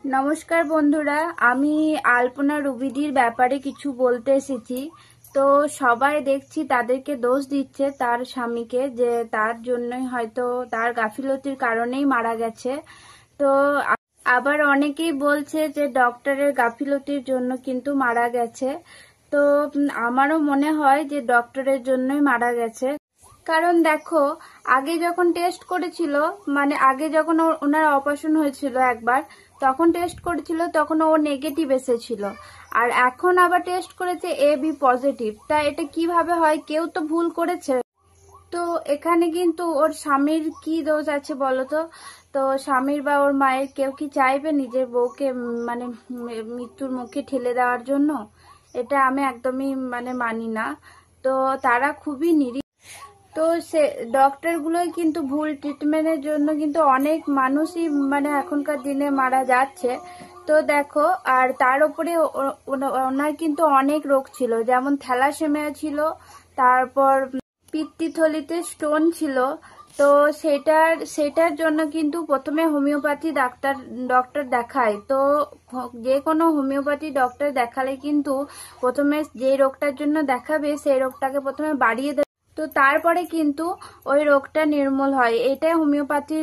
নমস্কার বন্ধুরা, আমি আলপনা রুবিদির ব্যাপারে কিছু বলতে এসেছি। তো সবাই দেখছি তাদেরকে দোষ দিচ্ছে তার স্বামীকে, যে তার জন্যই হয়তো তার গাফিলতির কারণেই মারা গেছে। তো আবার অনেকেই বলছে যে ডক্টরের গাফিলতির জন্য কিন্তু মারা গেছে। তো আমারও মনে হয় যে ডক্টরের জন্যই মারা গেছে। কারণ দেখো, আগে যখন টেস্ট করেছিল, মানে আগে যখন ওনার অপারেশন হয়েছিল একবার, তখন টেস্ট করেছিল, তখন ও নেগেটিভ এসেছিল। আর এখন আবার টেস্ট করেছে AB পজিটিভ। তা এটা কিভাবে হয়? কেউ তো ভুল করেছে। তো এখানে কিন্তু ওর স্বামীর কি দোষ আছে বলো তো? তো স্বামীর বা ওর মায়ের কেউ কি চাইবে নিজের বউকে মানে মৃত্যুর মুখে ঠেলে দেওয়ার জন্য? এটা আমি একদমই মানি না। তো তারা খুবই তো সে ডক্টর গুলোই কিন্তু ভুল ট্রিটমেন্টের জন্য কিন্তু অনেক মানুষই এখনকার দিনে মারা যাচ্ছে। তো দেখো, আর তার উপরে ওনার কিন্তু অনেক রোগ ছিল, যেমন থ্যালাসেমিয়া ছিল, তারপর পিত্তথলিতে স্টোন ছিল। তো সেটার জন্য কিন্তু প্রথমে হোমিওপ্যাথি ডক্টর দেখায়। তো যে কোনো হোমিওপ্যাথি ডক্টর দেখালে কিন্তু প্রথমে যে রোগটার জন্য দেখাবে সেই রোগটাকে প্রথমে বাড়িয়ে দেবে, তো তারপরে কিন্তু ওই রোগটা নির্মূল হয়। এটাই হোমিওপ্যাথি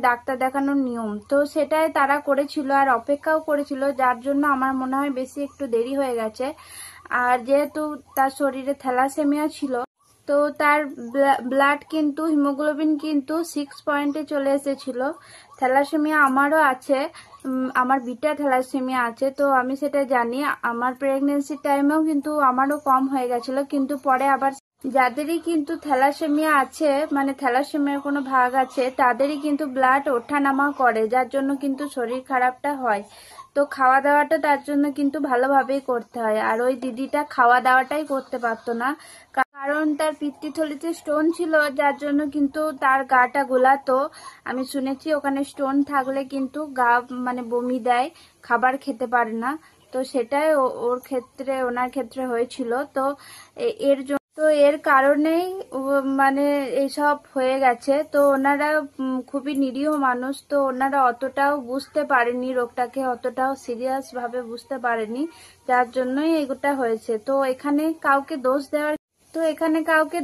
ডাক্তার দেখানোর নিয়ম। তো সেটাই তারা করেছিল আর অপেক্ষাও করেছিল, যার জন্য আমার মনে হয় বেশি একটু দেরি হয়ে গেছে। আর যেহেতু তার শরীরে থ্যালাসেমিয়া ছিল, তো তার ব্লাড কিন্তু হিমোগ্লোবিন কিন্তু 6 পয়েন্টে চলে এসেছিল। থ্যালাসেমিয়া আমারও আছে, আমার বিটা থ্যালাসেমিয়া আছে। তো আমি সেটা জানি। আমার প্রেগনেন্সির টাইমেও কিন্তু আমারও কম হয়ে গেছিল, কিন্তু পরে আবার যাদেরই কিন্তু থ্যালাসেমিয়া আছে, থ্যালাসেমিয়ার কোনো ভাগ আছে, তাদেরই কিন্তু ব্লাড ওঠানামা করে, যার জন্য কিন্তু শরীর খারাপটা হয়। তো খাওয়া দাওয়াটা তার জন্য কিন্তু ভালোভাবেই করতে হয়। আর ওই দিদিটা খাওয়া দাওয়াটাই করতে পারতো না, কারণ তার পিত্তথলিতে স্টোন ছিল, যার জন্য কিন্তু তার গাটা গোলাতো। আমি শুনেছি ওখানে স্টোন থাকলে কিন্তু গা বমি দেয়, খাবার খেতে পারে না। তো সেটাই ওনার ক্ষেত্রে হয়েছিল। তো এর কারণেই এইসব হয়ে গেছে। তো ওনারা খুবই নিরীহ মানুষ, তো ওনারা অতটাও বুঝতে পারেনি রোগটাকে, অতটাও সিরিয়াস ভাবে বুঝতে পারেনি, যার জন্যই এগুটা হয়েছে। তো এখানে কাউকে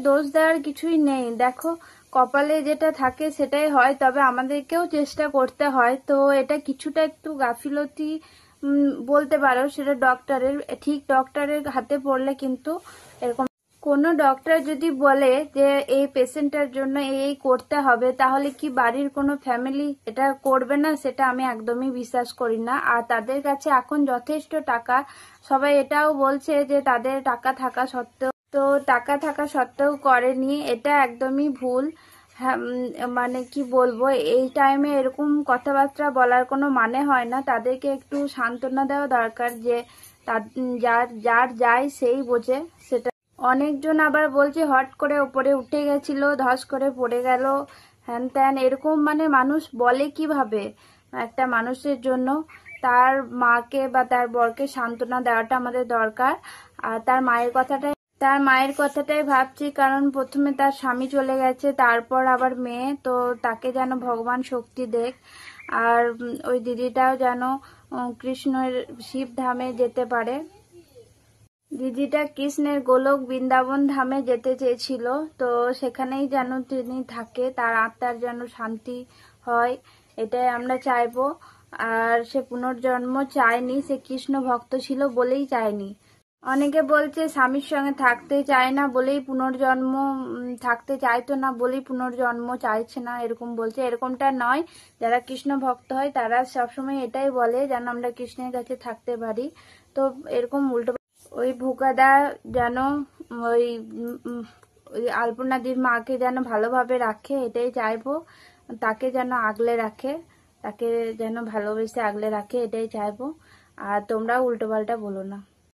দোষ দেওয়ার কিছুই নেই। দেখো, কপালে যেটা থাকে সেটাই হয়, তবে আমাদেরকেও চেষ্টা করতে হয়। তো এটা কিছুটা একটু গাফিলতি বলতে পারো, সেটা ঠিক ডক্টরের হাতে পড়লে কিন্তু এরকম। কোনো ডক্টর যদি বলে যে এই পেশেন্টের জন্য এই করতে হবে, তাহলে কি বাড়ির কোনো ফ্যামিলি এটা করবে না? সেটা আমি একদমই বিশ্বাস করি না। আর তাদের কাছে এখন যথেষ্ট টাকা, সবাই এটাও বলছে যে তাদের টাকা থাকা সত্ত্বেও করেনি, এটা একদমই ভুল। হ্যাঁ, কি বলবো, এই টাইমে এরকম কথাবার্তা বলার কোনো মানে হয় না। তাদেরকে একটু সান্ত্বনা দেওয়া দরকার, যে যার যায় সেই বোঝে সেটা। অনেকজন আবার বলছে হট করে উপরে উঠে গেছিল, ধস করে পড়ে গেল, হ্যান ত্যান, এরকম মানুষ বলে কিভাবে? একটা মানুষের জন্য তার মাকে বা তার বরকে সান্ত্বনা দেওয়াটা আমাদের দরকার। আর তার মায়ের কথাটাই ভাবছি, কারণ প্রথমে তার স্বামী চলে গেছে, তারপর আবার মেয়ে। তো তাকে যেন ভগবান শক্তি দেখ। আর ওই দিদিটাও যেন কৃষ্ণের শিব ধামে যেতে পারে। দিদিটা কৃষ্ণের গোলক বৃন্দাবন ধামে যেতে চেয়েছিল, তো সেখানেই যেন তিনি থাকে, তার আত্মার যেন শান্তি হয়, এটাই আমরা চাইবো। আর সে পুনর্জন্ম চায়নি, সে কৃষ্ণ ভক্ত ছিল বলেই চায়নি। অনেকে বলছে স্বামীর সঙ্গে থাকতে চায় না বলেই পুনর্জন্ম, থাকতে চাইতো না বলেই পুনর্জন্ম চাইছে না, এরকম বলছে। এরকমটা নয়। যারা কৃষ্ণ ভক্ত হয় তারা সবসময় এটাই বলে যেন আমরা কৃষ্ণের কাছে থাকতে পারি। তো এরকম উল্টো ওই ভুকাদা যেন ওই আলপনাদির মাকে যেন ভালোভাবে রাখে, এটাই চাইবো। তাকে যেন আগলে রাখে, তাকে যেন ভালোবেসে আগলে রাখে, এটাই চাইবো। আর তোমরা উল্টোপাল্টা বলো না।